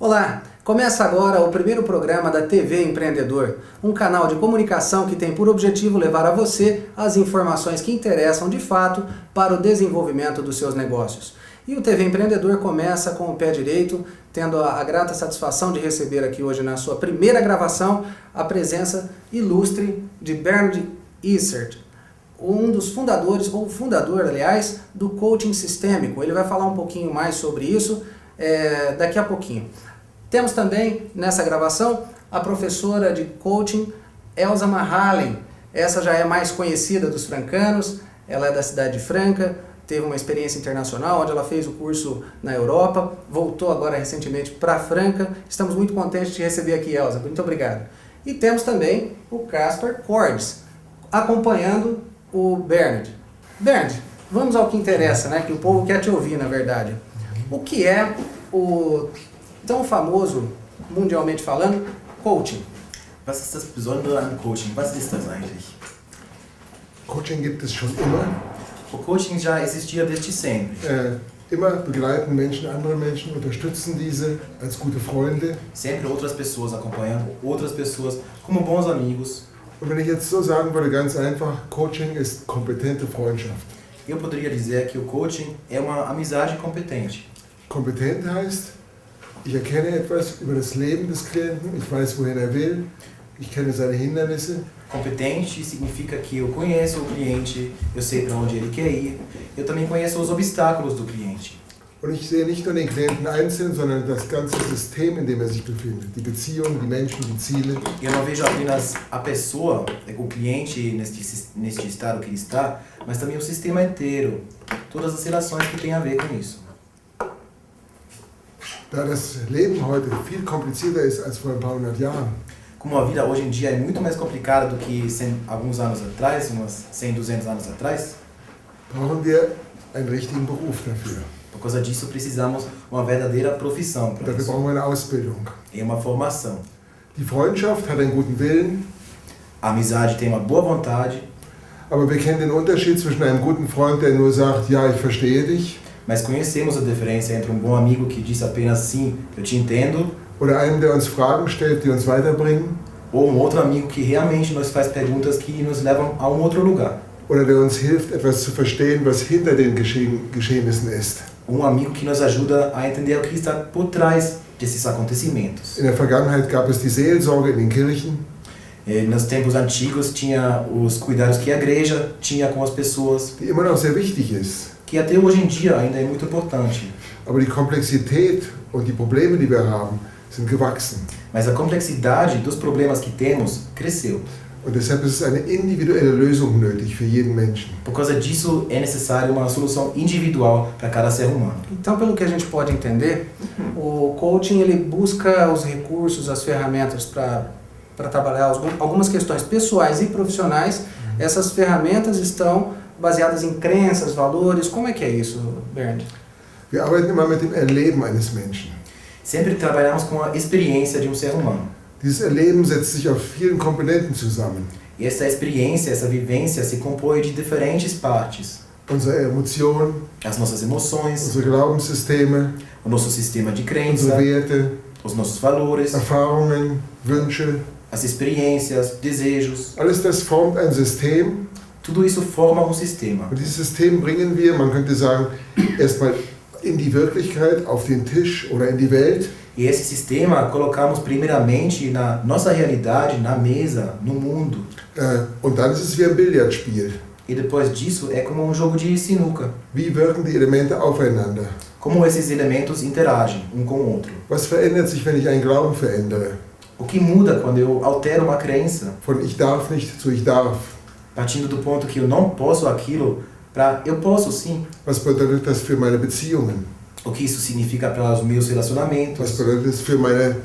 Olá! Começa agora o primeiro programa da TV Empreendedor, um canal de comunicação que tem por objetivo levar a você as informações que interessam de fato para o desenvolvimento dos seus negócios. E o TV Empreendedor começa com o pé direito, tendo a grata satisfação de receber aqui hoje na sua primeira gravação a presença ilustre de Bernd Issert, um dos fundadores, ou fundador, aliás, do coaching sistêmico. Ele vai falar um pouquinho mais sobre isso daqui a pouquinho. Temos também nessa gravação a professora de coaching Elza Mahalen. Essa já é mais conhecida dos francanos, ela é da cidade de Franca, teve uma experiência internacional onde ela fez o curso na Europa, voltou agora recentemente para Franca. Estamos muito contentes de receber aqui, Elza. Muito obrigado. E temos também o Caspar Cordes, acompanhando o Bernd. Bernd, vamos ao que interessa, né? Que o povo quer te ouvir, na verdade. O que é o tão famoso, mundialmente falando, coaching? Was ist das Besondere an Coaching? Was ist das eigentlich? Coaching gibt es schon immer. O coaching já existia desde sempre. Immer begleiten Menschen andere Menschen, unterstützen diese als gute Freunde. Sempre outras pessoas acompanhando outras pessoas como bons amigos. Und wenn ich jetzt so sagen würde, ganz einfach, Coaching ist kompetente Freundschaft. Eu poderia dizer que o coaching é uma amizade competente. Kompetent heißt, ich erkenne etwas über das Leben des Klienten, ich weiß, wohin er will, ich kenne seine Hindernisse. Competente significa que eu conheço o cliente, eu sei para onde ele quer ir, eu também conheço os obstáculos do cliente. Und ich sehe nicht nur den Klienten einzeln, sondern das ganze System, in dem sich befindet. Die Beziehungen, die Menschen, die Ziele. Eu não vejo apenas a pessoa, o cliente neste estado que ele está, mas também o sistema inteiro, todas as relações que tem a ver com isso. Da das Leben heute viel komplizierter ist als vor ein paar hundert Jahren. Como a vida hoje em dia é muito mais complicada do que alguns anos atrás, umas 100, 200 anos atrás, Brauchen wir einen richtigen Beruf dafür. por causa disso precisamos uma verdadeira profissão para Dafür isso. brauchen wir eine Ausbildung. É uma formação. Die Freundschaft hat einen guten Willen, A amizade tem uma boa vontade, aber wir kennen den Unterschied zwischen einem guten Freund, der nur sagt, ja, ich verstehe dich, mas conhecemos a diferença entre um bom amigo que diz apenas sim, eu te entendo, oder einem, der uns Fragen stellt, die uns weiterbringen, ou um outro amigo que realmente nos faz perguntas que nos levam a um outro lugar. oder der uns hilft, etwas zu verstehen, was hinter den Geschehnissen ist. Um amigo que nos ajuda a entender o que está por trás desses acontecimentos. In der Vergangenheit gab es die Seelsorge in den Kirchen, Nos tempos antigos tinha os cuidados que a igreja tinha com as pessoas, die immer noch sehr wichtig ist. que até hoje em dia ainda é muito importante. Aber die Komplexität und die Probleme, die wir haben, sind gewachsen. Mas a complexidade dos problemas que temos cresceu. Und deshalb ist es eine individuelle Lösung nötig für jeden Menschen. Por causa disso é necessário uma solução individual para cada ser humano. Então, pelo que a gente pode entender, o coaching ele busca os recursos, as ferramentas para trabalhar algumas questões pessoais e profissionais. Essas ferramentas estão baseadas em crenças, valores. Como é que é isso, Bernd? Wir arbeiten immer mit dem Erleben eines Menschen. Sempre trabalhamos com a experiência de um ser humano. Dieses Erleben setzt sich auf vielen Komponenten zusammen. E essa experiência, essa vivência se compõe de diferentes partes. Unsere Emotionen, As nossas emoções, unsere Glaubenssysteme, o nosso sistema de unsere crença, Werte, os nossos valores, Erfahrungen, Wünsche. as experiências, desejos. Alles das formt ein System. Tudo isso forma um sistema. Und dieses System bringen wir, man könnte sagen, erstmal in die Wirklichkeit, auf den Tisch oder in die Welt. E esse sistema colocamos primeiramente na nossa realidade, na mesa, no mundo. Und dann ist es wie ein Billardspiel. E depois disso é como um jogo de sinuca. Wie wirken die Elemente aufeinander? Como esses elementos interagem um com o outro. Was verändert sich, wenn ich einen Glauben verändere? O que muda quando eu altero uma crença, Von ich darf nicht zu ich darf. partindo do ponto que eu não posso aquilo, para eu posso sim. Was bedeutet das für meine Beziehungen? O que isso significa para os meus Was relacionamentos. bedeutet das für meine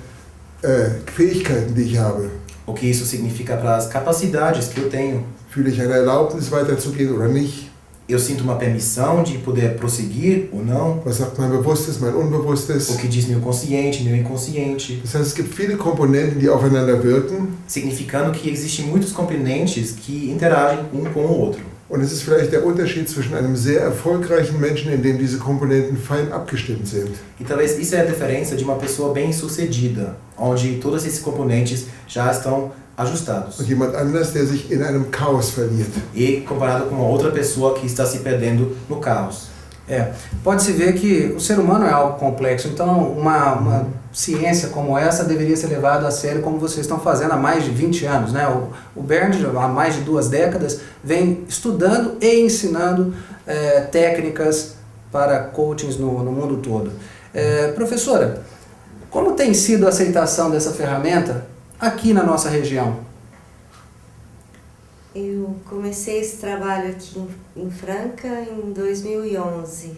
Fähigkeiten, die ich habe? O que isso significa para as capacidades que eu tenho. Fühle ich eine Erlaubnis weiterzugehen oder nicht? Eu sinto uma permissão de poder prosseguir ou não. Was sagt mein Bewusstes, mein Unbewusstes? O que diz meu consciente, meu inconsciente. Das heißt, es gibt viele Komponenten, die aufeinander wirken. Significando que existem muitos componentes que interagem um com o outro. Und es ist vielleicht der Unterschied zwischen einem sehr erfolgreichen Menschen, in dem diese Komponenten fein abgestimmt sind. E talvez isso é a diferença de uma pessoa bem-sucedida, onde todos esses componentes já estão ajustados. Und jemand anders, der sich in einem Chaos verliert. E comparado com uma outra pessoa que está se perdendo no caos. Pode-se ver que o ser humano é algo complexo, então uma ciência como essa deveria ser levada a sério como vocês estão fazendo há mais de 20 anos, né? O Bernd, há mais de 2 décadas, vem estudando e ensinando técnicas para coachings no mundo todo. Professora, como tem sido a aceitação dessa ferramenta aqui na nossa região? Eu comecei esse trabalho aqui em Franca em 2011.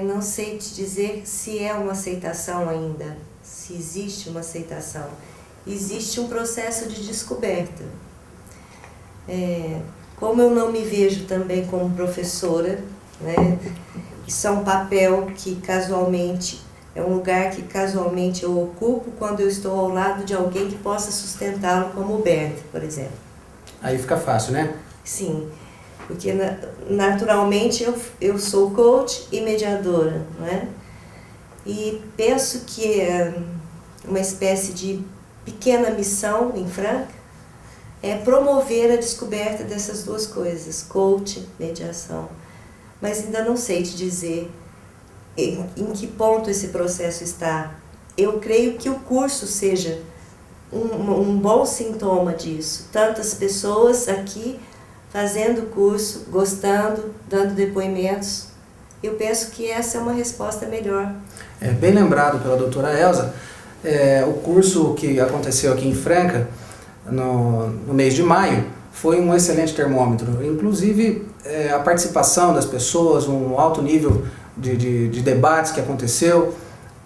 Não sei te dizer se é uma aceitação ainda, se existe uma aceitação. Existe um processo de descoberta. Como eu não me vejo também como professora, né, isso é um papel que casualmente, é um lugar que casualmente eu ocupo quando eu estou ao lado de alguém que possa sustentá-lo, como o Bernd, por exemplo. Aí fica fácil, né? Sim, porque naturalmente eu sou coach e mediadora, não é? E penso que uma espécie de pequena missão em Franca é promover a descoberta dessas duas coisas, coach, mediação. Mas ainda não sei te dizer em que ponto esse processo está. Eu creio que o curso seja um bom sintoma disso. Tantas pessoas aqui fazendo o curso, gostando, dando depoimentos. Eu penso que essa é uma resposta melhor. Bem lembrado pela doutora Elza, o curso que aconteceu aqui em Franca, no mês de maio, foi um excelente termômetro. Inclusive, a participação das pessoas, um alto nível de debates que aconteceu.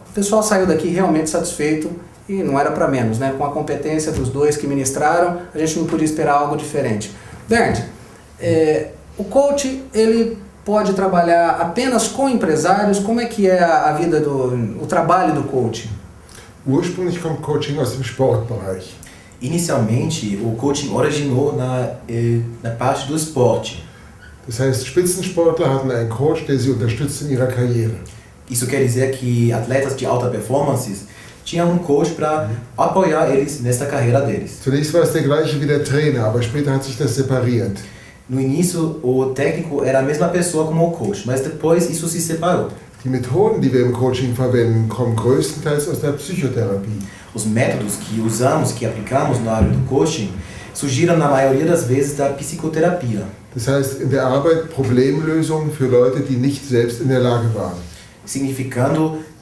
O pessoal saiu daqui realmente satisfeito. E não era para menos, né? Com a competência dos dois que ministraram, a gente não podia esperar algo diferente. Bernd, o coach, ele pode trabalhar apenas com empresários? Como é que é a vida o trabalho do coach? Ursprünglich kommt Coaching aus dem Sportbereich. Inicialmente, o coaching originou na parte do esporte. Das heißt, Spitzensportler hatten einen Coach, der sie unterstützt in ihrer Karriere. Isso quer dizer que atletas de alta performance tinham um coach para apoiar eles nessa carreira deles. Zunächst war es der gleiche wie der Trainer, aber später hat sich das separiert. No início, o técnico era a mesma pessoa como o coach, mas depois isso se separou. Die Methoden, die wir im Coaching verwenden, kommen größtenteils aus der Psychotherapie. Os métodos que usamos, que aplicamos na área do coaching, surgiram na maioria das vezes da psicoterapia. Das heißt, in der Arbeit Problemlösungen für Leute, die nicht selbst in der Lage waren.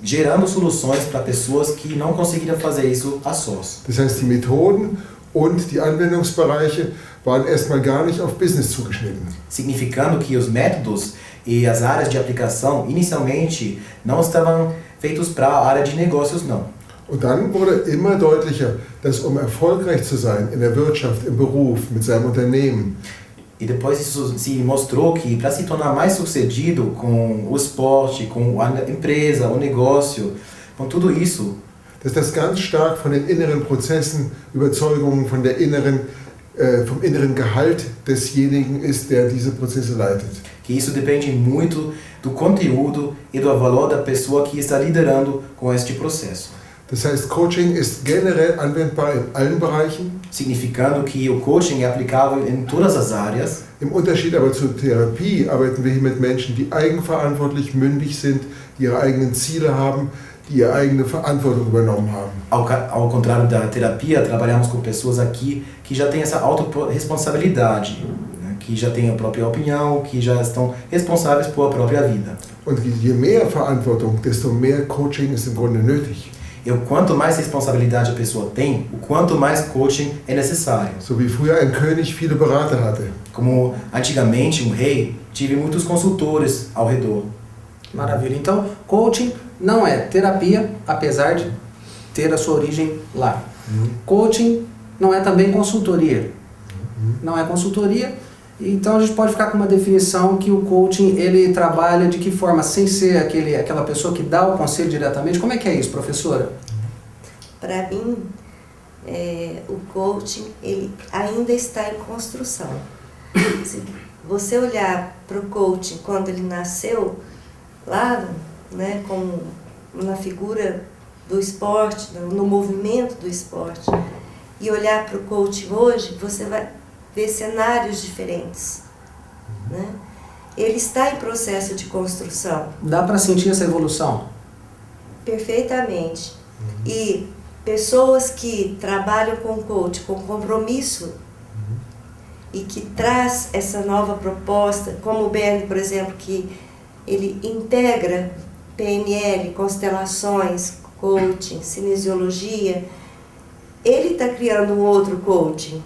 Gerando soluções para pessoas que não conseguiram fazer isso a sós. Das heißt, die Methoden und die Anwendungsbereiche waren erstmal gar nicht auf Business zugeschnitten. Significando que os métodos e as áreas de aplicação inicialmente não estavam feitos para a área de negócios, não. Und dann wurde immer deutlicher, dass erfolgreich zu sein in der Wirtschaft, im Beruf, mit seinem Unternehmen, E depois isso se mostrou que para se tornar mais sucedido com o esporte, com a empresa, o negócio, com tudo isso, dass das ganz stark von den inneren Prozessen, Überzeugungen, vom inneren Gehalt desjenigen ist, der diese Prozesse leitet. Que isso depende muito do conteúdo e do valor da pessoa que está liderando com este processo. Das heißt, Coaching ist generell anwendbar in allen Bereichen. Significando que o coaching é aplicável em todas as áreas. Im Unterschied aber zur Therapie arbeiten wir hier mit Menschen, die eigenverantwortlich, mündig sind, die ihre eigenen Ziele haben, die ihre eigene Verantwortung übernommen haben. Ao contrário da terapia, trabalhamos com pessoas aqui que já têm essa autorresponsabilidade, né? Que já têm a própria opinião, que já estão responsáveis por a própria vida. Und je mehr Verantwortung, desto mehr Coaching ist im Grunde nötig. E o quanto mais responsabilidade a pessoa tem, o quanto mais coaching é necessário. So wie früher ein König viele Berater hatte. Como antigamente um rei, tive muitos consultores ao redor. Maravilha. Então, coaching não é terapia, apesar de ter a sua origem lá. Coaching não é também consultoria. Não é consultoria. Então a gente pode ficar com uma definição que o coaching ele trabalha de que forma, sem ser aquela pessoa que dá o conselho diretamente. Como é que é isso, professora? Para mim, o coaching ele ainda está em construção. Se você olhar para o coaching quando ele nasceu, lá, né, como na figura do esporte, no movimento do esporte, e olhar para o coaching hoje, você vai ver cenários diferentes, né? Ele está em processo de construção. Dá para sentir essa evolução? Perfeitamente. E pessoas que trabalham com coaching, com compromisso, e que traz essa nova proposta, como o Bernie, por exemplo, que ele integra PNL, constelações, coaching, cinesiologia, ele está criando um outro coaching.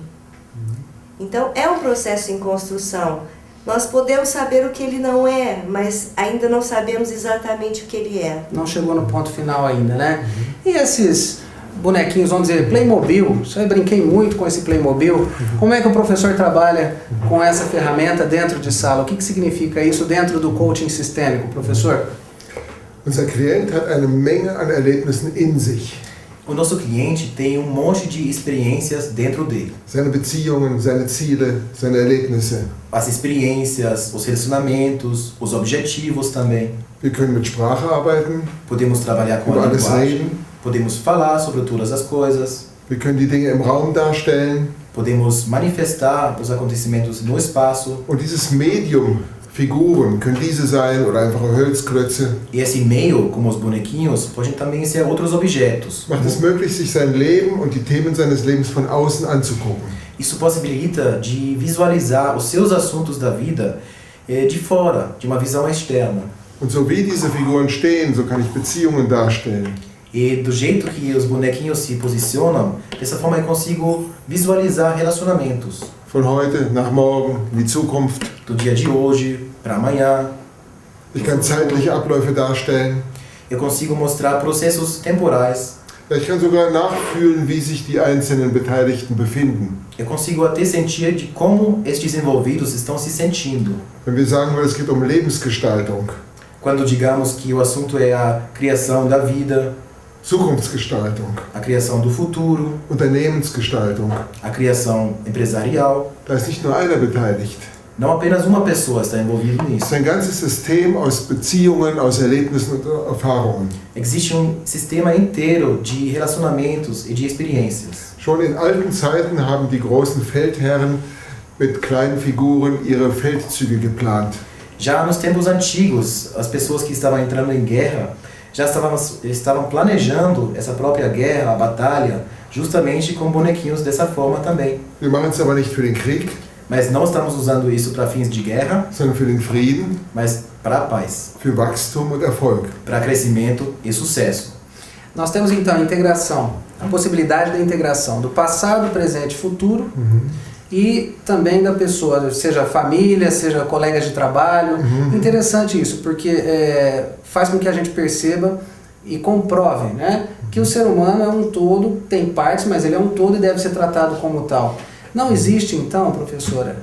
Então, é um processo em construção. Nós podemos saber o que ele não é, mas ainda não sabemos exatamente o que ele é. Não chegou no ponto final ainda, né? E esses bonequinhos, vamos dizer, Playmobil, isso aí brinquei muito com esse Playmobil. Como é que o professor trabalha com essa ferramenta dentro de sala? O que significa isso dentro do coaching sistêmico, professor? Unser Klient hat eine Menge an Erlebnissen in sich. O nosso cliente tem um monte de experiências dentro dele. Seine Beziehungen, seine Ziele, seine Erlebnisse. As experiências, os relacionamentos, os objetivos também. Wir können mit Sprache arbeiten, Podemos trabalhar com über a alles linguagem, reden. podemos falar sobre todas as coisas, Wir können die Dinge im Raum darstellen. podemos manifestar os acontecimentos no espaço. Und dieses Medium, Figuren, können diese sein oder einfache Holzklötze, E esse meio, como os bonequinhos, podem também ser outros objetos. macht es möglich, sich sein Leben und die Themen seines Lebens von außen anzugucken. Isso possibilita de visualizar os seus assuntos da vida de fora, de uma visão externa. Und so wie diese Figuren stehen, so kann ich Beziehungen darstellen. E do jeito que os bonequinhos se posicionam, dessa forma eu consigo visualizar relacionamentos. Von heute nach morgen, in die Zukunft. Do dia de hoje para amanhã. Ich kann zeitliche Abläufe darstellen. Eu consigo mostrar processos temporais. Ich kann sogar nachfühlen, wie sich die einzelnen Beteiligten befinden. Eu consigo até sentir de como estes envolvidos estão se sentindo. Wenn wir sagen, es geht um Lebensgestaltung, Quando digamos que o assunto é a criação da vida, Zukunftsgestaltung, a criação do futuro, Unternehmensgestaltung, a criação empresarial, da ist nicht nur einer beteiligt. não apenas uma pessoa está envolvida Es nisso. ist ein ganzes System aus Beziehungen, aus Erlebnissen und Erfahrungen. Existe um sistema inteiro de relacionamentos e de experiências. Schon in alten Zeiten haben die großen Feldherren mit kleinen Figuren ihre Feldzüge geplant. Já nos tempos antigos, as pessoas que estavam entrando em guerra já estavam planejando essa própria guerra, a batalha, justamente com bonequinhos dessa forma também. Wir machen es aber nicht für den Krieg, Mas não estamos usando isso para fins de guerra, sondern für den Frieden, mas para a paz, für Wachstum und Erfolg. para crescimento e sucesso. Nós temos então a integração, a possibilidade da integração do passado, presente e futuro, e também da pessoa, seja família, seja colegas de trabalho. Interessante isso, porque faz com que a gente perceba e comprove, né, que o ser humano é um todo, tem partes, mas ele é um todo e deve ser tratado como tal. Não existe então, professora,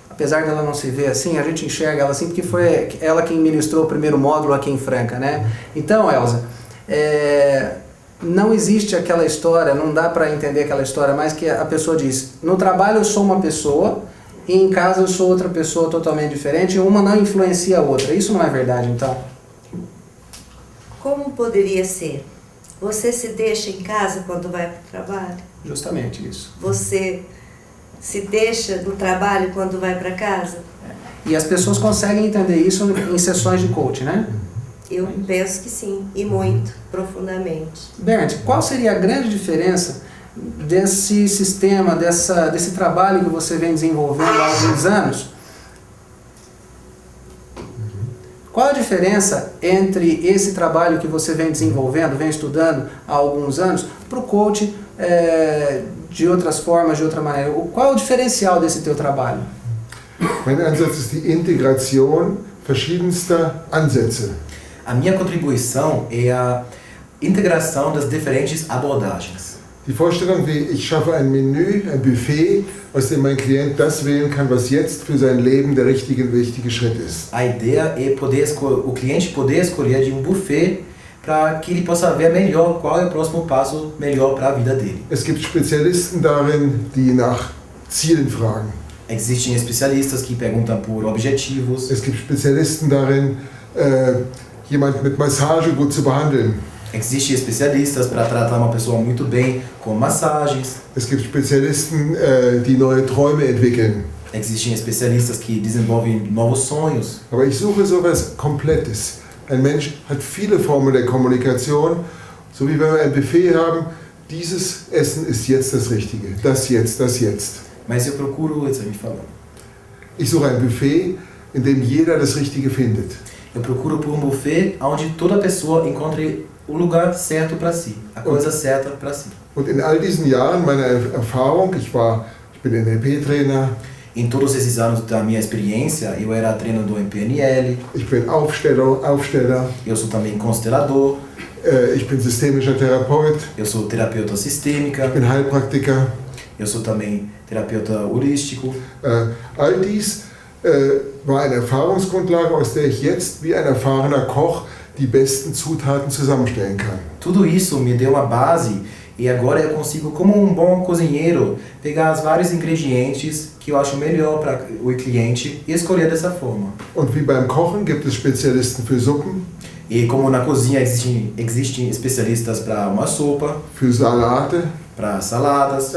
apesar dela não se ver assim, a gente enxerga ela assim, porque foi ela quem ministrou o primeiro módulo aqui em Franca, né? Então, Elza, não existe aquela história, não dá para entender aquela história, mas que a pessoa diz, no trabalho eu sou uma pessoa e em casa eu sou outra pessoa totalmente diferente, e uma não influencia a outra. Isso não é verdade, então? Como poderia ser? Você se deixa em casa quando vai para o trabalho? Justamente isso. Você se deixa no trabalho quando vai para casa? E as pessoas conseguem entender isso em sessões de coaching, né? Eu penso que sim, e muito, profundamente. Bernd, qual seria a grande diferença desse sistema, desse trabalho que você vem desenvolvendo há alguns anos? Qual a diferença entre esse trabalho que você vem desenvolvendo, vem estudando há alguns anos, para o coaching de outras formas, de outra maneira? Qual é o diferencial desse teu trabalho? Mein Ansatz ist die Integration verschiedenster Ansätze. A minha contribuição é a integração das diferentes abordagens. Die Vorstellung, wie ich schaffe ein Menü, ein Buffet, aus dem mein Klient das wählen kann, was jetzt für sein Leben der wichtige Schritt ist. A ideia é o cliente poder escolher de um buffet para que ele possa ver melhor qual é o próximo passo melhor para a vida dele. Es gibt Spezialisten darin, die nach Zielen fragen. Existem especialistas que perguntam por objetivos. Es gibt Spezialisten darin, jemanden mit Massage gut zu behandeln. Existem especialistas para tratar uma pessoa muito bem com massagens. Es gibt Spezialisten, die neue Träume entwickeln. Existem especialistas que desenvolvem novos sonhos. Aber ich suche sowas Komplettes. Ein Mensch hat viele Formen der Kommunikation, so wie wenn wir ein Buffet haben, dieses Essen ist jetzt das Richtige, das jetzt, das jetzt. Mas eu procuro, você me falou. Ich suche ein Buffet, in dem jeder das Richtige findet. Eu procuro por um buffet onde toda pessoa encontre o lugar certo para si, a coisa certa para si. Und in all diesen Jahren meiner Erfahrung, ich bin NLP-Trainer, Em todos esses anos da minha experiência, eu era treinador em PNL, ich bin Aufsteller, eu sou também constelador, ich bin systemischer Therapeut, eu sou terapeuta sistêmica, ich bin Heilpraktiker. eu sou também terapeuta holístico. All dies war eine Erfahrungsgrundlage, aus der ich jetzt wie ein erfahrener Koch die besten Zutaten zusammenstellen kann. Tudo isso me deu uma base e agora eu consigo, como um bom cozinheiro, pegar os vários ingredientes que eu acho melhor para o cliente e escolher dessa forma. Und wie beim Kochen gibt es Spezialisten für Suppen, E como na cozinha existem especialistas para uma sopa, für Salate, para saladas,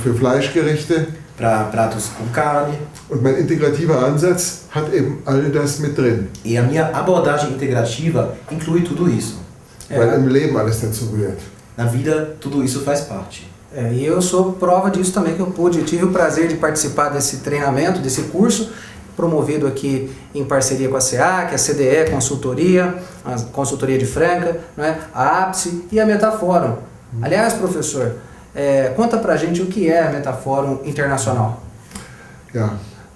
für Fleischgerichte. para pratos com carne. Und mein integrativer Ansatz hat eben all das mit drin, E a minha abordagem integrativa inclui tudo isso. weil im Leben alles dazu gehört. Na vida, tudo isso faz parte. E eu sou prova disso também, que eu tive o prazer de participar desse treinamento, desse curso, promovido aqui em parceria com a SEAC, a CDE Consultoria, a Consultoria de Franca, né, a APSE e a Metaforum. Aliás, professor, conta pra gente o que é a Metaforum Internacional. Ja,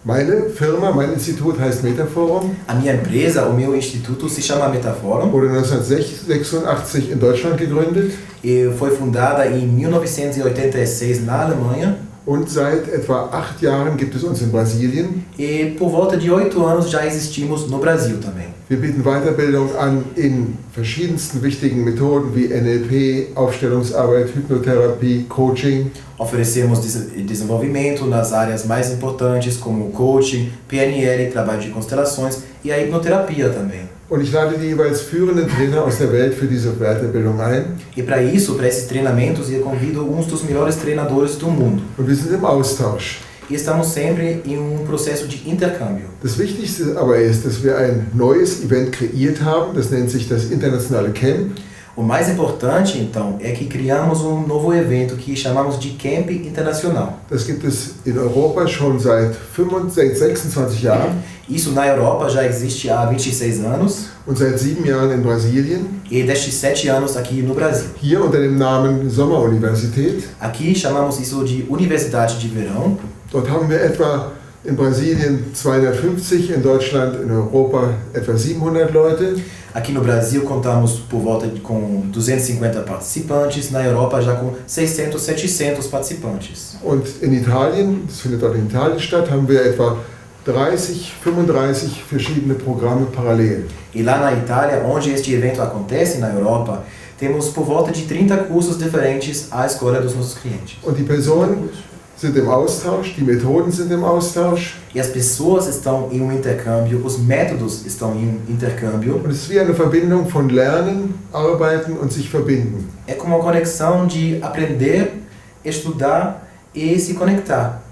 meine Firma, mein Institut heißt Metaforum, A minha empresa, o meu instituto, se chama Metaforum wurde 1986 in Deutschland gegründet e foi fundada em 1986 na Alemanha. und seit etwa 8 Jahren gibt es uns in Brasilien. E por volta de 8 anos já existimos no Brasil também. Wir bieten Weiterbildung an in verschiedensten wichtigen Methoden wie NLP, Aufstellungsarbeit, Hypnotherapie, Coaching. Oferecemos desenvolvimento nas áreas mais importantes como coaching, PNL, trabalho de constelações e a hipnoterapia também. Und ich lade die jeweils führenden Trainer aus der Welt für diese Weiterbildung ein. E para isso, para esses treinamentos, eu convido alguns dos melhores treinadores do mundo. Und wir sind im Austausch. E estamos sempre em processo de intercâmbio. Das Wichtigste aber ist, dass wir ein neues Event kreiert haben, das nennt sich das internationale Camp. O mais importante, então, é que criamos novo evento que chamamos de Camp Internacional. Das gibt es in Europa schon seit 26 Jahren Isso na Europa já existe há 26 anos und seit 7 Jahren in Brasilien. e destes 7 anos aqui no Brasil. Hier unter dem Namen Sommeruniversität. Aqui chamamos isso de Universidade de Verão. Dort haben wir etwa in Brasilien 250, in Deutschland, in Europa etwa 700 Leute. Aqui no Brasil contamos por volta com 250 participantes, na Europa já com 600, 700 participantes. Und in Italien, das findet dort in Italien statt, haben wir etwa 30, 35 verschiedene Programme parallel. E lá na Itália, onde este evento acontece, na Europa, temos por volta de 30 cursos diferentes à escolha dos nossos clientes. Und die Personen sind im Austausch, die Methoden sind im Austausch. E as pessoas estão em intercâmbio, os métodos estão em intercâmbio. Und es ist wie eine Verbindung von Lernen, Arbeiten und sich verbinden. É como uma conexão de aprender, estudar e se conectar.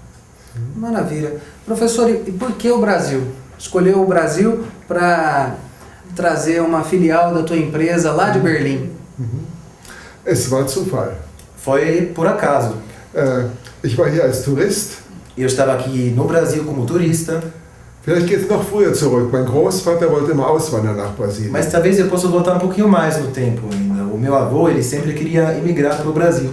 Maravilha. Professor, e por que o Brasil? Escolheu o Brasil para trazer uma filial da tua empresa lá de Berlim? Es war Zufall. Foi por acaso. Ich war hier als Tourist. Eu estava aqui no Brasil como turista, Vielleicht geht es noch früher zurück. Mein Großvater wollte immer auswandern nach Brasilien. mas talvez eu possa voltar um pouquinho mais no tempo ainda. O meu avô, ele sempre queria emigrar para o Brasil.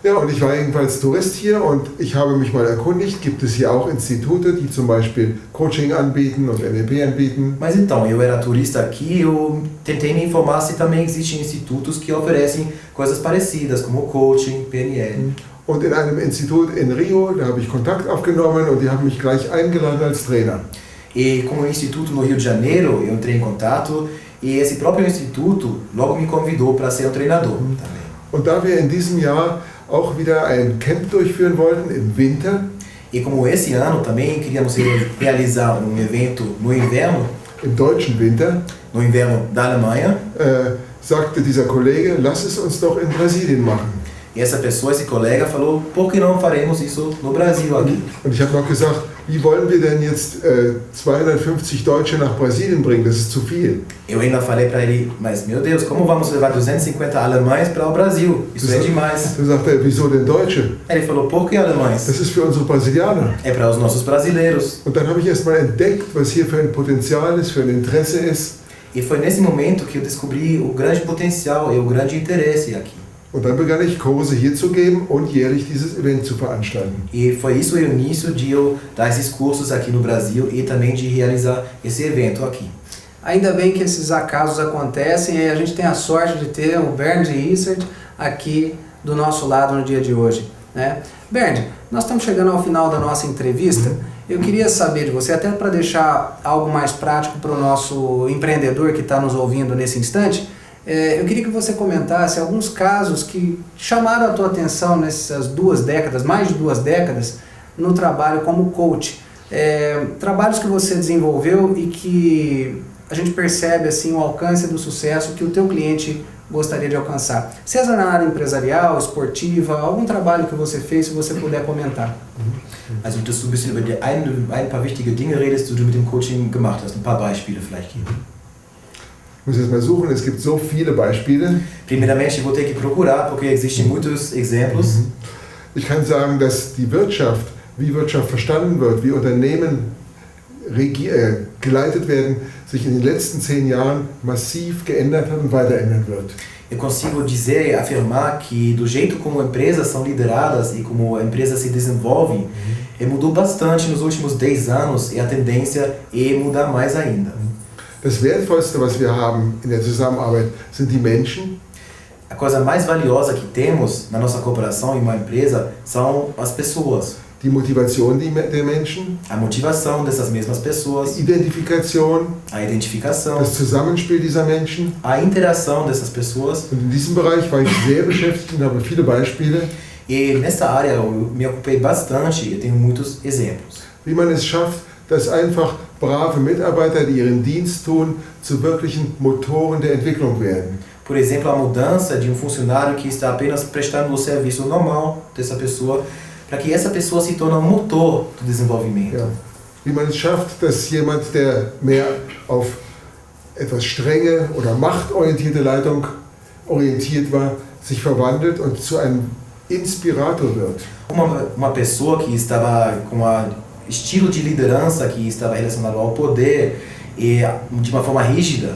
Ja, und ich war jedenfalls Tourist hier und ich habe mich mal erkundigt, gibt es hier auch Institute, die zum Beispiel Coaching anbieten und NLP anbieten. Mas então, eu era turista aqui, eu tentei me informar se também existem institutos que oferecem coisas parecidas, como coaching, PNL. Und in einem Institut in Rio, da habe ich Kontakt aufgenommen und die haben mich gleich eingeladen als Trainer. E com o instituto no Rio de Janeiro, eu entrei em contato e esse próprio instituto logo me convidou para ser um treinador também. Und da wir in diesem Jahr auch wieder ein Camp durchführen wollten im Winter, E como esse ano também queríamos realizar um evento no inverno, im deutschen Winter, no inverno da Alemanha, sagte dieser Kollege, lass es uns doch in Brasilien machen. e essa pessoa, esse colega, falou, por que não faremos isso no Brasil aqui? Und ich habe noch gesagt, wie wollen wir denn jetzt 250 Deutsche nach Brasilien bringen? Das ist zu viel. Eu ainda falei para ele, mas meu Deus, como vamos levar 250 alemães para o Brasil? Isso é demais. Da sagt er, wieso denn Deutsche? Ele falou, por que alemães? Das ist für unsere Brasilianer. É para os nossos brasileiros. Und dann habe ich erst mal entdeckt, was hier für ein Potenzial ist, für ein Interesse ist. E foi nesse momento que eu descobri o grande potencial e o grande interesse aqui. Und dann begann ich Kurse hier zu geben und jährlich dieses Event zu veranstalten. E foi isso o início de eu dar esses cursos aqui no Brasil e também de realizar esse evento aqui. Ainda bem que esses acasos acontecem e a gente tem a sorte de ter o Bernd Richard aqui do nosso lado no dia de hoje, né? Bernd, nós estamos chegando ao final da nossa entrevista. Eu queria saber de você, até para deixar algo mais prático para o nosso empreendedor que está nos ouvindo nesse instante, eu queria que você comentasse alguns casos que chamaram a tua atenção nessas 2 décadas, mais de 2 décadas, no trabalho como coach. Trabalhos que você desenvolveu e que a gente percebe assim, o alcance do sucesso que o teu cliente gostaria de alcançar. Seja na área empresarial, esportiva, algum trabalho que você fez, se você puder comentar. Also, dass du ein bisschen über ein paar wichtige Dinge redest, die du mit dem Coaching gemacht hast. Ein paar Beispiele vielleicht geben. Ich muss jetzt mal suchen, es gibt so viele Beispiele. Primeiramente, eu vou ter que procurar, porque existem muitos exemplos. Ich kann sagen, dass die Wirtschaft, wie Wirtschaft verstanden wird, wie Unternehmen geleitet werden, sich in den letzten 10 Jahren massiv geändert hat und weiter ändern wird. Eu consigo dizer e afirmar que do jeito como empresas são lideradas e como a empresa se desenvolve, mudou bastante nos últimos 10 anos e a tendência é mudar mais ainda. Das Wertvollste, was wir haben in der Zusammenarbeit, sind die Menschen. A coisa mais valiosa que temos na nossa cooperação em uma empresa são as pessoas. Die Motivation der Menschen, A motivação dessas mesmas pessoas, die Identifikation, a identificação, das Zusammenspiel dieser Menschen. a interação dessas pessoas. Und in diesem Bereich war ich sehr beschäftigt und habe viele Beispiele, E nessa área eu me ocupei bastante e tenho muitos exemplos. wie man es schafft, dass einfach brave Mitarbeiter, die ihren Dienst tun, zu wirklichen Motoren der Entwicklung werden. Por exemplo, a mudança de um funcionário que está apenas prestando o serviço normal dessa pessoa, para que essa pessoa se torne um motor do desenvolvimento. Ja. Wie man es schafft, dass jemand, der mehr auf etwas strenge oder machtorientierte Leitung orientiert war, sich verwandelt und zu einem Inspirator wird. Uma pessoa que estava com um estilo de liderança que estava relacionado ao poder e de uma forma rígida,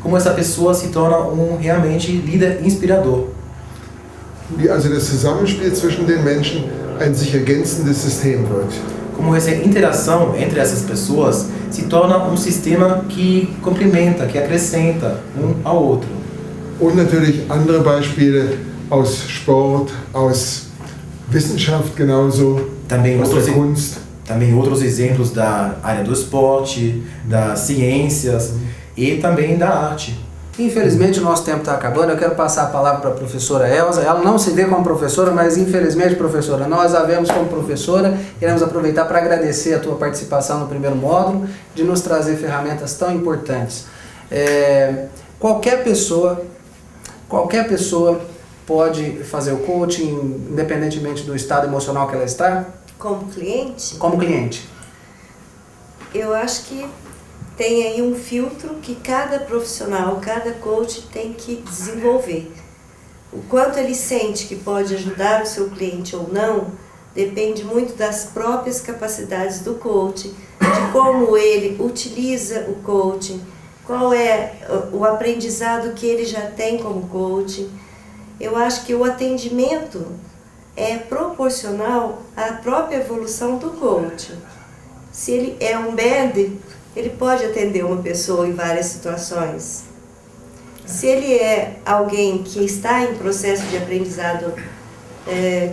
como essa pessoa se torna realmente líder inspirador. Wie also das Zusammenspiel zwischen den Menschen ein sich ergänzendes System wird. Como essa interação entre essas pessoas se torna sistema que complementa, que acrescenta ao outro. Und natürlich andere Beispiele aus Sport, aus Wissenschaft genauso, Também aus der Kunst. Também outros exemplos da área do esporte, das ciências e também da arte. Infelizmente o nosso tempo está acabando, eu quero passar a palavra para a professora Elza. Ela não se vê como professora, mas infelizmente, professora, nós a vemos como professora. Queremos aproveitar para agradecer a tua participação no primeiro módulo, de nos trazer ferramentas tão importantes. Qualquer pessoa pode fazer o coaching, independentemente do estado emocional que ela está? Como cliente? Como cliente. Eu acho que tem aí um filtro que cada profissional, cada coach tem que desenvolver. O quanto ele sente que pode ajudar o seu cliente ou não, depende muito das próprias capacidades do coach, de como ele utiliza o coaching, qual é o aprendizado que ele já tem como coaching. Eu acho que o atendimento é proporcional à própria evolução do coach. Se ele é um BED, ele pode atender uma pessoa em várias situações. Se ele é alguém que está em processo de aprendizado,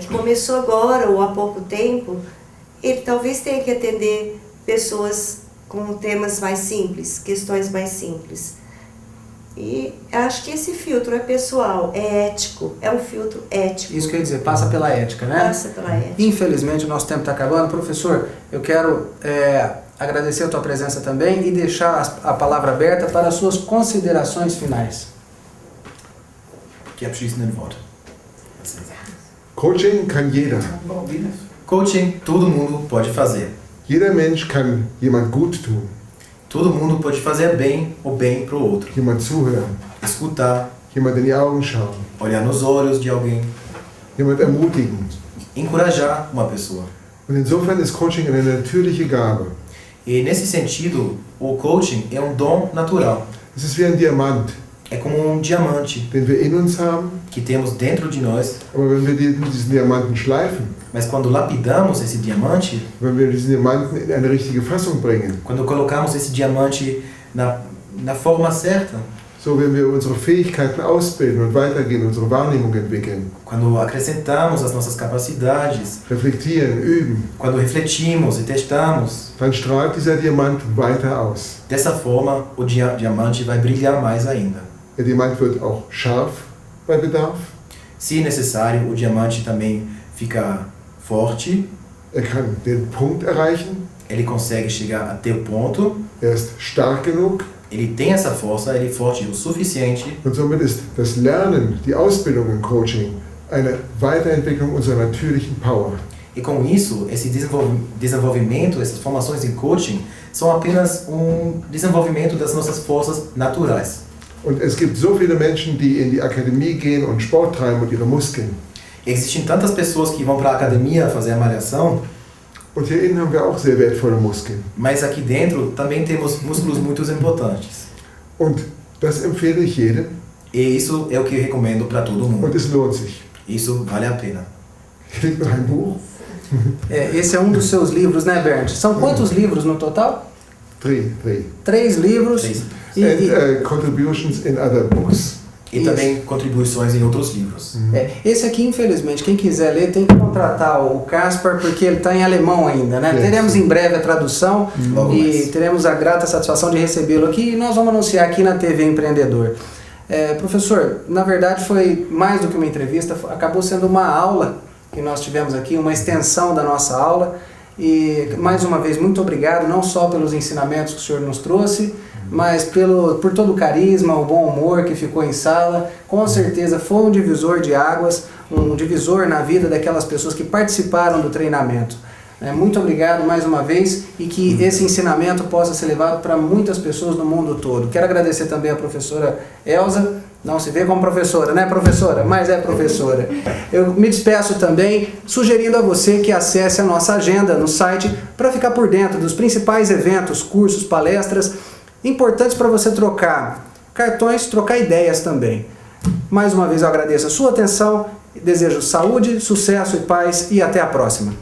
que começou agora ou há pouco tempo, ele talvez tenha que atender pessoas com temas mais simples, questões mais simples. E acho que esse filtro é pessoal, é ético, é um filtro ético. Isso quer dizer, passa pela ética, né? Passa pela ética. Infelizmente, o nosso tempo está acabando. Professor, eu quero agradecer a tua presença também e deixar a palavra aberta para as suas considerações finais. Que abschließenden Worte. Coaching kann jeder. Coaching, todo mundo pode fazer. Jeder Mensch kann jemand gut tun, Todo mundo pode fazer bem o bem para o outro. jemand zuhören, Escutar, jemand in die Augen schauen, olhar nos olhos de alguém, jemand ermutigen. encorajar uma pessoa. Und insofern ist Coaching eine natürliche Gabe. E nesse sentido, o coaching é um dom natural. Es ist wie ein Diamant, É como um diamante den wir in uns haben, que temos dentro de nós, aber wenn wir diesen Diamanten schleifen, mas quando lapidamos esse diamante, wenn wir diesen Diamanten in eine richtige Fassung bringen, quando colocamos esse diamante na forma certa, so wenn wir unsere Fähigkeiten ausbilden und weitergehen, unsere Wahrnehmung entwickeln, quando acrescentamos as nossas capacidades, reflektieren, üben, quando refletimos e testamos, dann strahlt dieser Diamant weiter aus. dessa forma o diamante vai brilhar mais ainda. Der Diamant wird auch scharf bei Bedarf, Se necessário, o diamante também fica forte, er kann den Punkt erreichen, ele consegue chegar até o ponto, er ist stark genug ele tem essa força, ele é forte o suficiente, und somit ist das Lernen, die Ausbildung im Coaching eine Weiterentwicklung unserer natürlichen Power. e com isso, esse desenvolvimento, essas formações em coaching, são apenas um desenvolvimento das nossas forças naturais. Und es gibt so viele Menschen, die in die Akademie gehen und Sport treiben und ihre Muskeln. Existem tantas pessoas que vão para a academia fazer a malhação, Und hier innen haben wir auch sehr wertvolle Muskeln. mas aqui dentro também temos músculos muito importantes. Und das empfehle ich jedem E isso é o que eu recomendo para todo mundo. und es lohnt sich. Isso vale a pena. Hier liegt noch ein Buch. Esse é um dos seus livros, né, Bernd? São quantos livros no total? 3. 3 livros. Três. And contributions in other books. E também contribuições em outros livros. Esse aqui, infelizmente, quem quiser ler tem que contratar o Caspar, porque ele está em alemão ainda, né? É, Teremos sim. em breve a tradução Logo e mais. teremos a grata satisfação de recebê-lo aqui e nós vamos anunciar aqui na TV Empreendedor. Professor, na verdade foi mais do que uma entrevista, acabou sendo uma aula que nós tivemos aqui, uma extensão da nossa aula. E mais uma vez, muito obrigado, não só pelos ensinamentos que o senhor nos trouxe, mas por todo o carisma, o bom humor que ficou em sala. Com certeza foi um divisor de águas, um divisor na vida daquelas pessoas que participaram do treinamento. Muito obrigado mais uma vez e que esse ensinamento possa ser levado para muitas pessoas no mundo todo. Quero agradecer também a professora Elza, não se vê como professora, né professora? Mas é professora. Eu me despeço também sugerindo a você que acesse a nossa agenda no site para ficar por dentro dos principais eventos, cursos, palestras importantes para você trocar cartões, trocar ideias também. Mais uma vez eu agradeço a sua atenção, desejo saúde, sucesso e paz e até a próxima.